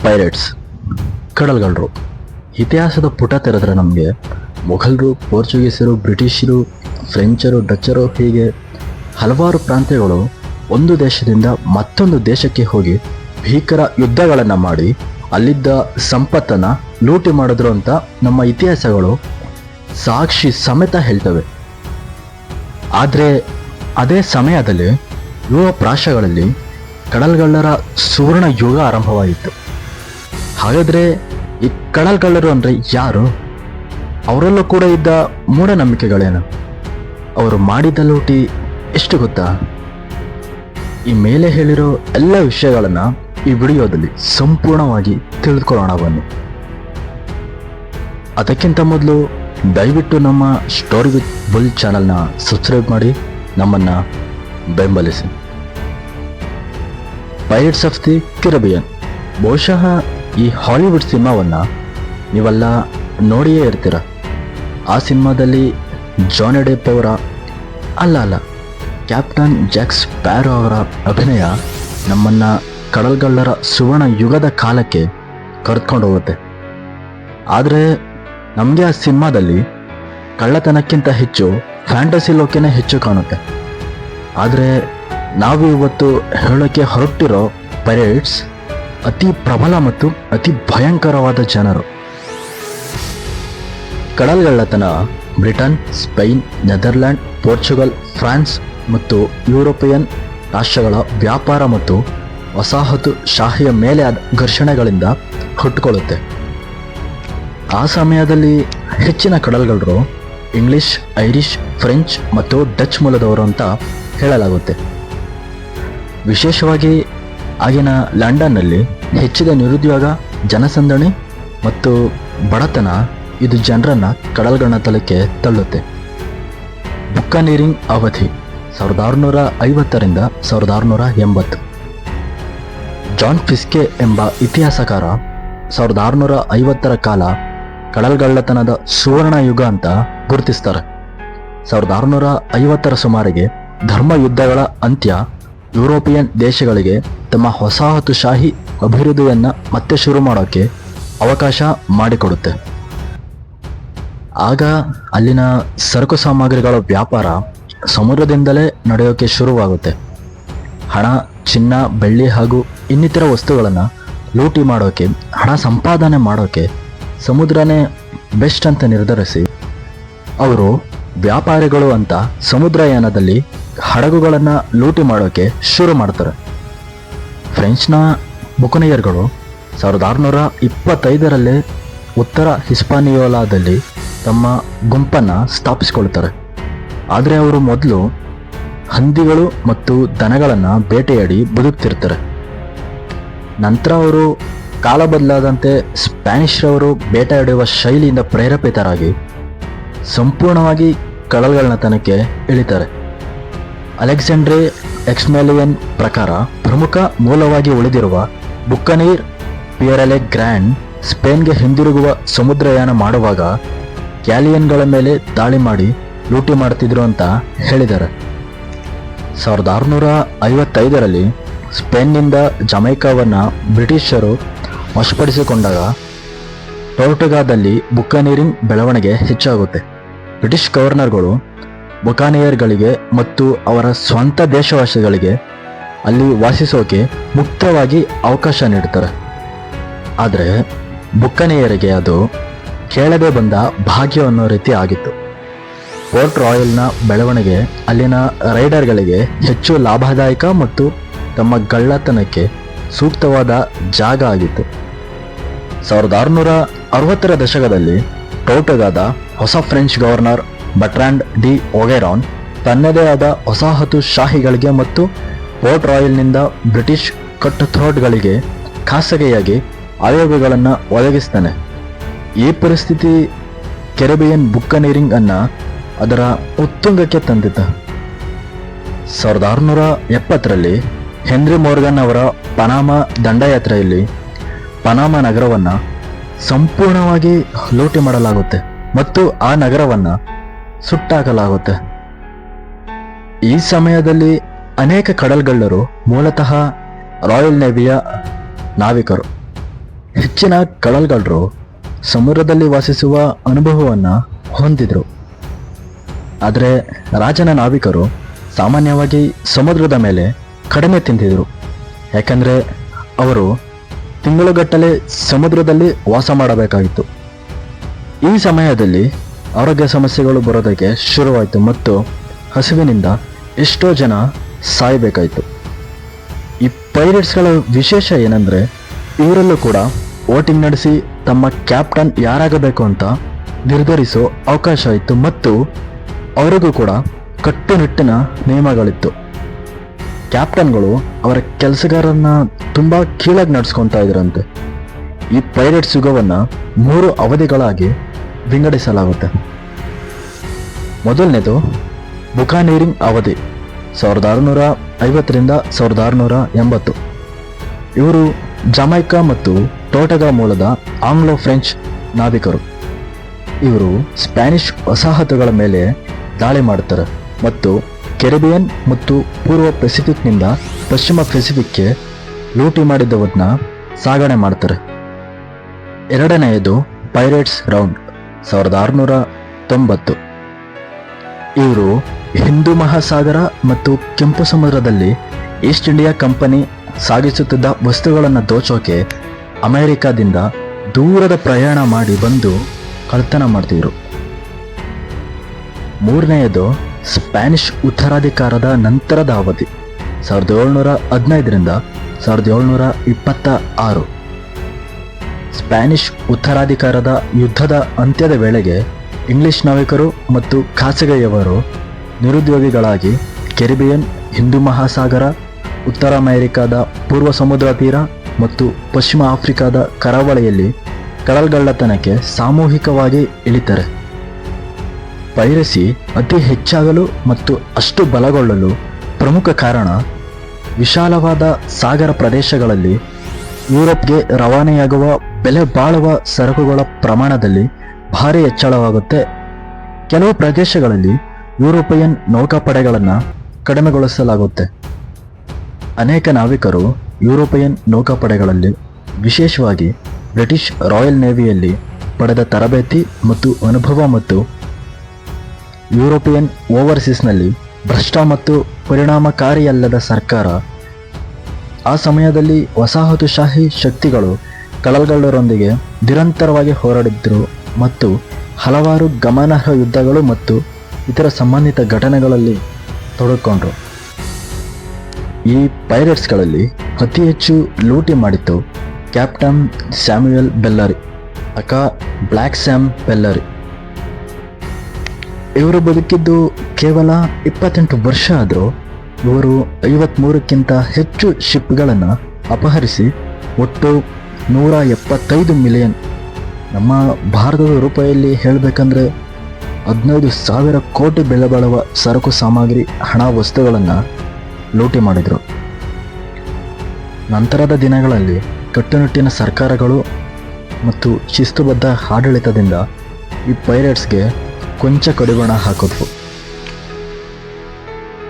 Pirates, ಕಡಲ್ಗಳ್ಳರು. ಇತಿಹಾಸದ ಪುಟ ತೆರೆದ್ರೆ ನಮಗೆ ಮೊಘಲರು, ಪೋರ್ಚುಗೀಸರು, ಬ್ರಿಟಿಷರು, ಫ್ರೆಂಚರು, ಡಚ್ಚರು ಹೀಗೆ ಹಲವಾರು ಪ್ರಾಂತ್ಯಗಳು ಒಂದು ದೇಶದಿಂದ ಮತ್ತೊಂದು ದೇಶಕ್ಕೆ ಹೋಗಿ ಭೀಕರ ಯುದ್ಧಗಳನ್ನು ಮಾಡಿ ಅಲ್ಲಿದ್ದ ಸಂಪತ್ತನ್ನು ಲೂಟಿ ಮಾಡಿದ್ರು ಅಂತ ನಮ್ಮ ಇತಿಹಾಸಗಳು ಸಾಕ್ಷಿ ಸಮೇತ ಹೇಳ್ತವೆ. ಆದರೆ ಅದೇ ಸಮಯದಲ್ಲಿ ಯುರೋಪ್ ರಾಷ್ಟ್ರಗಳಲ್ಲಿ ಕಡಲ್ಗಳ್ಳರ ಸುವರ್ಣ ಯುಗ ಆರಂಭವಾಗಿತ್ತು. ಹಾಗಾದರೆ ಈ ಕಡಲ್ಗಳ್ಳರು ಅಂದರೆ ಯಾರು? ಅವರಲ್ಲೂ ಕೂಡ ಇದ್ದ ಮೂಢನಂಬಿಕೆಗಳೇನು? ಅವರು ಮಾಡಿದ ಲೂಟಿ ಎಷ್ಟು ಗೊತ್ತಾ? ಈ ಮೇಲೆ ಹೇಳಿರೋ ಎಲ್ಲ ವಿಷಯಗಳನ್ನು ಈ ವಿಡಿಯೋದಲ್ಲಿ ಸಂಪೂರ್ಣವಾಗಿ ತಿಳಿದುಕೊಳ್ಳೋಣ ಬನ್ನಿ. ಅದಕ್ಕಿಂತ ಮೊದಲು ದಯವಿಟ್ಟು ನಮ್ಮ ಸ್ಟೋರಿ ವಿತ್ ಬುಲ್ ಚಾನಲ್ನ ಸಬ್ಸ್ಕ್ರೈಬ್ ಮಾಡಿ ನಮ್ಮನ್ನು ಬೆಂಬಲಿಸಿ. Pirates of the Caribbean. ಬಹುಶಃ ಈ ಹಾಲಿವುಡ್ ಸಿನಿಮಾವನ್ನು ನೀವೆಲ್ಲ ನೋಡಿಯೇ ಇರ್ತೀರ. ಆ ಸಿನಿಮಾದಲ್ಲಿ ಜಾನಿ ಡೆಪ್ ಅವರ ಅಲ್ಲ ಕ್ಯಾಪ್ಟನ್ ಜಾಕ್ ಸ್ಪ್ಯಾರೋ ಅವರ ಅಭಿನಯ ನಮ್ಮನ್ನು ಕಡಲ್ಗಳ್ಳರ ಸುವರ್ಣ ಯುಗದ ಕಾಲಕ್ಕೆ ಕರೆದುಕೊಂಡು ಹೋಗುತ್ತೆ. ಆದರೆ ನಮಗೆ ಆ ಸಿನಿಮಾದಲ್ಲಿ ಕಳ್ಳತನಕ್ಕಿಂತ ಹೆಚ್ಚು ಫ್ಯಾಂಟಸಿ ಲೋಕನೇ ಹೆಚ್ಚು ಕಾಣುತ್ತೆ. ಆದರೆ ನಾವು ಇವತ್ತು ಹೇಳೋಕ್ಕೆ ಹೊರಟಿರೋ ಪೈರೇಟ್ಸ್ ಅತಿ ಪ್ರಬಲ ಮತ್ತು ಅತಿ ಭಯಂಕರವಾದ ಜನರು. ಕಡಲ್ಗಳ್ಳತನ Britain, Spain, Netherland, Portugal, France ಮತ್ತು ಯುರೋಪಿಯನ್ ರಾಷ್ಟ್ರಗಳ ವ್ಯಾಪಾರ ಮತ್ತು ವಸಾಹತುಶಾಹಿಯ ಮೇಲೆ ಆದ ಘರ್ಷಣೆಗಳಿಂದ ಹುಟ್ಟುಕೊಳ್ಳುತ್ತೆ. ಆ ಸಮಯದಲ್ಲಿ ಹೆಚ್ಚಿನ ಕಡಲ್ಗಳ್ಳರು ಇಂಗ್ಲಿಷ್, ಐರಿಷ್, ಫ್ರೆಂಚ್ ಮತ್ತು ಡಚ್ ಮೂಲದವರು ಅಂತ ಹೇಳಲಾಗುತ್ತೆ. ವಿಶೇಷವಾಗಿ ಆಗಿನ ಲಂಡನ್ನಲ್ಲಿ ಹೆಚ್ಚಿದ ನಿರುದ್ಯೋಗ, ಜನಸಂದಣಿ ಮತ್ತು ಬಡತನ ಇದು ಜನರನ್ನು ಕಡಲ್ಗಳ್ಳತನಕ್ಕೆ ತಳ್ಳುತ್ತೆ. ಬುಕ್ಕನೀರಿಂಗ್ ಅವಧಿ 1650ರಿಂದ 1680. ಜಾನ್ ಫಿಸ್ಕೆ ಎಂಬ ಇತಿಹಾಸಕಾರ 1650ರ ಕಾಲ ಕಡಲ್ಗಳ್ಳತನದ ಸುವರ್ಣ ಯುಗ ಅಂತ ಗುರುತಿಸ್ತಾರೆ. 1650ರ ಸುಮಾರಿಗೆ ಧರ್ಮ ಯುದ್ಧಗಳ ಅಂತ್ಯ ಯುರೋಪಿಯನ್ ದೇಶಗಳಿಗೆ ತಮ್ಮ ವಸಾಹತುಶಾಹಿ ಅಭಿವೃದ್ಧಿಯನ್ನು ಮತ್ತೆ ಶುರು ಮಾಡೋಕ್ಕೆ ಅವಕಾಶ ಮಾಡಿಕೊಡುತ್ತೆ. ಆಗ ಅಲ್ಲಿನ ಸರಕು ಸಾಮಗ್ರಿಗಳ ವ್ಯಾಪಾರ ಸಮುದ್ರದಿಂದಲೇ ನಡೆಯೋಕ್ಕೆ ಶುರುವಾಗುತ್ತೆ. ಹಣ, ಚಿನ್ನ, ಬೆಳ್ಳಿ ಹಾಗೂ ಇನ್ನಿತರ ವಸ್ತುಗಳನ್ನು ಲೂಟಿ ಮಾಡೋಕ್ಕೆ, ಹಣ ಸಂಪಾದನೆ ಮಾಡೋಕ್ಕೆ ಸಮುದ್ರನೇ ಬೆಸ್ಟ್ ಅಂತ ನಿರ್ಧರಿಸಿ ಅವರು ವ್ಯಾಪಾರಿಗಳು ಅಂತ ಸಮುದ್ರಯಾನದಲ್ಲಿ ಹಡಗುಗಳನ್ನು ಲೂಟಿ ಮಾಡೋಕ್ಕೆ ಶುರು ಮಾಡ್ತಾರೆ. ಫ್ರೆಂಚ್ನ ಬುಕನೇಯರ್ಗಳು 1625ರಲ್ಲೇ ಉತ್ತರ ಹಿಸ್ಪಾನಿಯೋಲಾದಲ್ಲಿ ತಮ್ಮ ಗುಂಪನ್ನು ಸ್ಥಾಪಿಸಿಕೊಳ್ತಾರೆ. ಆದರೆ ಅವರು ಮೊದಲು ಹಂದಿಗಳು ಮತ್ತು ದನಗಳನ್ನು ಬೇಟೆಯಾಡಿ ಬದುಕ್ತಿರ್ತಾರೆ. ನಂತರ ಅವರು ಕಾಲ ಬದಲಾದಂತೆ ಸ್ಪ್ಯಾನಿಷ್ರವರು ಬೇಟೆಯಾಡುವ ಶೈಲಿಯಿಂದ ಪ್ರೇರೇಪಿತರಾಗಿ ಸಂಪೂರ್ಣವಾಗಿ ಕಡಲ್ಗಳ್ಳತನಕ್ಕೆ ಇಳಿತಾರೆ. ಅಲೆಕ್ಸಾಂಡ್ರೆ ಎಕ್ಸ್ಮೆಲಿಯನ್ ಪ್ರಕಾರ ಪ್ರಮುಖ ಮೂಲವಾಗಿ ಉಳಿದಿರುವ ಬುಕ್ಕನೀರ್ ಪಿಯರೆಲೆ ಗ್ರ್ಯಾಂಡ್ ಸ್ಪೇನ್ಗೆ ಹಿಂದಿರುಗುವ ಸಮುದ್ರಯಾನ ಮಾಡುವಾಗ ಕ್ಯಾಲಿಯನ್ಗಳ ಮೇಲೆ ದಾಳಿ ಮಾಡಿ ಲೂಟಿ ಮಾಡ್ತಿದ್ರು ಅಂತ ಹೇಳಿದ್ದಾರೆ. 1655ರಲ್ಲಿ ಸ್ಪೇನ್ನಿಂದ ಜಮೈಕಾವನ್ನು ಬ್ರಿಟಿಷರು ವಶಪಡಿಸಿಕೊಂಡಾಗ ಟೋರ್ಟುಗಾದಲ್ಲಿ ಬುಕ್ಕನೀರಿಂಗ್ ಬೆಳವಣಿಗೆ ಹೆಚ್ಚಾಗುತ್ತೆ. ಬ್ರಿಟಿಷ್ ಗವರ್ನರ್ಗಳು ಬುಕಾನಿಯರ್ಗಳಿಗೆ ಮತ್ತು ಅವರ ಸ್ವಂತ ದೇಶವಾಸಿಗಳಿಗೆ ಅಲ್ಲಿ ವಾಸಿಸೋಕೆ ಮುಕ್ತವಾಗಿ ಅವಕಾಶ ನೀಡ್ತಾರೆ. ಆದರೆ ಬುಕ್ಕನಿಯರಿಗೆ ಅದು ಕೇಳದೆ ಬಂದ ಭಾಗ್ಯ ಅನ್ನೋ ರೀತಿ ಆಗಿತ್ತು. ಪೋರ್ಟ್ ರಾಯಲ್ನ ಬೆಳವಣಿಗೆ ಅಲ್ಲಿನ ರೈಡರ್ಗಳಿಗೆ ಹೆಚ್ಚು ಲಾಭದಾಯಕ ಮತ್ತು ತಮ್ಮ ಗಳ್ಳತನಕ್ಕೆ ಸೂಕ್ತವಾದ ಜಾಗ ಆಗಿತ್ತು. 1660ರ ದಶಕದಲ್ಲಿ ಟೋರ್ಟುಗಾದ ಹೊಸ ಫ್ರೆಂಚ್ ಗವರ್ನರ್ ಬರ್ಟ್ರಾಂಡ್ ಡಿ ಒಗೆರಾನ್ ತನ್ನದೇ ಆದ ವಸಾಹತುಶಾಹಿಗಳಿಗೆ ಮತ್ತು ಪೋರ್ಟ್ ರಾಯಲ್ನಿಂದ ಬ್ರಿಟಿಷ್ ಕಟ್ ಥ್ರೋಟ್ಗಳಿಗೆ ಖಾಸಗಿಯಾಗಿ ಆಯೋಗಗಳನ್ನು ಒದಗಿಸ್ತಾನೆ. ಈ ಪರಿಸ್ಥಿತಿ ಕೆರಿಬಿಯನ್ ಬುಕ್ಕನೀರಿಂಗ್ ಅನ್ನು ಅದರ ಉತ್ತುಂಗಕ್ಕೆ ತಂದಿತು. 1670ರಲ್ಲಿ ಹೆನ್ರಿ ಮೋರ್ಗನ್ ಅವರ ಪನಾಮ ದಂಡಯಾತ್ರೆಯಲ್ಲಿ ಪನಾಮ ನಗರವನ್ನು ಸಂಪೂರ್ಣವಾಗಿ ಲೂಟಿ ಮಾಡಲಾಗುತ್ತೆ ಮತ್ತು ಆ ನಗರವನ್ನು ಸುಟ್ಟಾಕಲಾಗುತ್ತೆ. ಈ ಸಮಯದಲ್ಲಿ ಅನೇಕ ಕಡಲ್ಗಳ್ಳರು ಮೂಲತಃ ರಾಯಲ್ ನೇವಿಯ ನಾವಿಕರು. ಹೆಚ್ಚಿನ ಕಡಲ್ಗಳ್ಳರು ಸಮುದ್ರದಲ್ಲಿ ವಾಸಿಸುವ ಅನುಭವವನ್ನು ಹೊಂದಿದ್ರು. ಆದರೆ ರಾಜನ ನಾವಿಕರು ಸಾಮಾನ್ಯವಾಗಿ ಸಮುದ್ರದ ಮೇಲೆ ಕಡಿಮೆ ತಿಂದಿದ್ರು. ಯಾಕಂದರೆ ಅವರು ತಿಂಗಳುಗಟ್ಟಲೆ ಸಮುದ್ರದಲ್ಲಿ ವಾಸ ಮಾಡಬೇಕಾಗಿತ್ತು. ಈ ಸಮಯದಲ್ಲಿ ಆರೋಗ್ಯ ಸಮಸ್ಯೆಗಳು ಬರೋದಕ್ಕೆ ಶುರುವಾಯಿತು ಮತ್ತು ಹಸಿವಿನಿಂದ ಎಷ್ಟೋ ಜನ ಸಾಯಬೇಕಾಯಿತು. ಈ ಪೈರೇಟ್ಸ್ಗಳ ವಿಶೇಷ ಏನಂದರೆ ಇವರಲ್ಲೂ ಕೂಡ ವೋಟಿಂಗ್ ನಡೆಸಿ ತಮ್ಮ ಕ್ಯಾಪ್ಟನ್ ಯಾರಾಗಬೇಕು ಅಂತ ನಿರ್ಧರಿಸೋ ಅವಕಾಶ ಇತ್ತು ಮತ್ತು ಅವರಿಗೂ ಕೂಡ ಕಟ್ಟುನಿಟ್ಟಿನ ನಿಯಮಗಳಿತ್ತು. ಕ್ಯಾಪ್ಟನ್ಗಳು ಅವರ ಕೆಲಸಗಾರರನ್ನ ತುಂಬ ಕೀಳಾಗಿ ನಡೆಸ್ಕೊತಾ ಇದ್ರಂತೆ. ಈ ಪೈರೇಟ್ಸ್ ಯುಗವನ್ನು 3 ಅವಧಿಗಳಾಗಿ ವಿಂಗಡಿಸಲಾಗುತ್ತೆ. ಮೊದಲನೇದು ಬುಕಾನೀರಿಂಗ್ ಅವಧಿ 1650ರಿಂದ 1680. ಇವರು ಜಮೈಕಾ ಮತ್ತು ಟೋಟಗಾ ಮೂಲದ ಆಂಗ್ಲೋ ಫ್ರೆಂಚ್ ನಾವಿಕರು. ಇವರು ಸ್ಪ್ಯಾನಿಷ್ ವಸಾಹತುಗಳ ಮೇಲೆ ದಾಳಿ ಮಾಡುತ್ತಾರೆ ಮತ್ತು ಕೆರಿಬಿಯನ್ ಮತ್ತು ಪೂರ್ವ ಪೆಸಿಫಿಕ್ನಿಂದ ಪಶ್ಚಿಮ ಪೆಸಿಫಿಕ್ಗೆ ಲೂಟಿ ಮಾಡಿದ್ದವನ್ನ ಸಾಗಣೆ ಮಾಡ್ತಾರೆ. ಎರಡನೆಯದು ಪೈರೇಟ್ಸ್ ರೌಂಡ್ 1690. ಇವರು ಹಿಂದೂ ಮಹಾಸಾಗರ ಮತ್ತು ಕೆಂಪು ಸಮುದ್ರದಲ್ಲಿ ಈಸ್ಟ್ ಇಂಡಿಯಾ ಕಂಪನಿ ಸಾಗಿಸುತ್ತಿದ್ದ ವಸ್ತುಗಳನ್ನು ದೋಚೋಕೆ ಅಮೆರಿಕಾದಿಂದ ದೂರದ ಪ್ರಯಾಣ ಮಾಡಿ ಬಂದು ಕಳ್ತನ ಮಾಡ್ತಿದ್ರು. ಮೂರನೆಯದು ಸ್ಪ್ಯಾನಿಷ್ ಉತ್ತರಾಧಿಕಾರದ ನಂತರದ ಅವಧಿ 1715ರಿಂದ 1726. ಸ್ಪ್ಯಾನಿಷ್ ಉತ್ತರಾಧಿಕಾರದ ಯುದ್ಧದ ಅಂತ್ಯದ ವೇಳೆಗೆ ಇಂಗ್ಲಿಷ್ ನಾವಿಕರು ಮತ್ತು ಖಾಸಗಿಯವರು ನಿರುದ್ಯೋಗಿಗಳಾಗಿ ಕೆರಿಬಿಯನ್, ಹಿಂದೂ ಮಹಾಸಾಗರ, ಉತ್ತರ ಅಮೆರಿಕಾದ ಪೂರ್ವ ಸಮುದ್ರ ತೀರ ಮತ್ತು ಪಶ್ಚಿಮ ಆಫ್ರಿಕಾದ ಕರಾವಳಿಯಲ್ಲಿ ಕಡಲ್ಗಳ್ಳತನಕ್ಕೆ ಸಾಮೂಹಿಕವಾಗಿ ಇಳಿತಾರೆ. ಪೈರಸಿ ಅತಿ ಹೆಚ್ಚಾಗಲು ಮತ್ತು ಅಷ್ಟು ಬಲಗೊಳ್ಳಲು ಪ್ರಮುಖ ಕಾರಣ ವಿಶಾಲವಾದ ಸಾಗರ ಪ್ರದೇಶಗಳಲ್ಲಿ ಯುರೋಪ್ಗೆ ರವಾನೆಯಾಗುವ ಬೆಲೆ ಬಾಳುವ ಸರಕುಗಳ ಪ್ರಮಾಣದಲ್ಲಿ ಭಾರಿ ಹೆಚ್ಚಳವಾಗುತ್ತೆ. ಕೆಲವು ಪ್ರದೇಶಗಳಲ್ಲಿ ಯುರೋಪಿಯನ್ ನೌಕಾಪಡೆಗಳನ್ನು ಕಡಿಮೆಗೊಳಿಸಲಾಗುತ್ತೆ. ಅನೇಕ ನಾವಿಕರು ಯುರೋಪಿಯನ್ ನೌಕಾಪಡೆಗಳಲ್ಲಿ, ವಿಶೇಷವಾಗಿ ಬ್ರಿಟಿಷ್ ರಾಯಲ್ ನೇವಿಯಲ್ಲಿ ಪಡೆದ ತರಬೇತಿ ಮತ್ತು ಅನುಭವ ಮತ್ತು ಯುರೋಪಿಯನ್ ಓವರ್ಸೀಸ್ನಲ್ಲಿ ಭ್ರಷ್ಟ ಮತ್ತು ಪರಿಣಾಮಕಾರಿಯಲ್ಲದ ಸರ್ಕಾರ, ಆ ಸಮಯದಲ್ಲಿ ವಸಾಹತುಶಾಹಿ ಶಕ್ತಿಗಳು ಕಡಲ್ಗಳ್ಳರೊಂದಿಗೆ ನಿರಂತರವಾಗಿ ಹೋರಾಡಿದ್ರು ಮತ್ತು ಹಲವಾರು ಗಮನಾರ್ಹ ಯುದ್ಧಗಳು ಮತ್ತು ಇತರ ಸಂಬಂಧಿತ ಘಟನೆಗಳಲ್ಲಿ ತೊಡಕೊಂಡ್ರು. ಈ ಪೈರೇಟ್ಸ್ಗಳಲ್ಲಿ ಅತಿ ಹೆಚ್ಚು ಲೂಟಿ ಮಾಡಿತ್ತು ಕ್ಯಾಪ್ಟನ್ ಸ್ಯಾಮ್ಯುಯಲ್ ಬೆಲ್ಲರಿ, ಅಕಾ ಬ್ಲ್ಯಾಕ್ ಸ್ಯಾಮ್ ಬೆಲ್ಲರಿ. ಇವರು ಬದುಕಿದ್ದು ಕೇವಲ 28 ವರ್ಷ ಆದರೂ ಇವರು 53ಕ್ಕಿಂತ ಹೆಚ್ಚು ಶಿಪ್ಗಳನ್ನು ಅಪಹರಿಸಿ ಒಟ್ಟು 175 ಮಿಲಿಯನ್, ನಮ್ಮ ಭಾರತದ ರೂಪಾಯಿಯಲ್ಲಿ ಹೇಳಬೇಕಂದ್ರೆ 15,000 ಕೋಟಿ ಬೆಲೆ ಬಾಳುವ ಸರಕು ಸಾಮಗ್ರಿ, ಹಣ, ವಸ್ತುಗಳನ್ನು ಲೂಟಿ ಮಾಡಿದರು. ನಂತರದ ದಿನಗಳಲ್ಲಿ ಕಟ್ಟುನಿಟ್ಟಿನ ಸರ್ಕಾರಗಳು ಮತ್ತು ಶಿಸ್ತುಬದ್ಧ ಆಡಳಿತದಿಂದ ಈ ಪೈರೇಟ್ಸ್ಗೆ ಕೊಂಚ ಕಡಿವಾಣ ಹಾಕಿದ್ವು.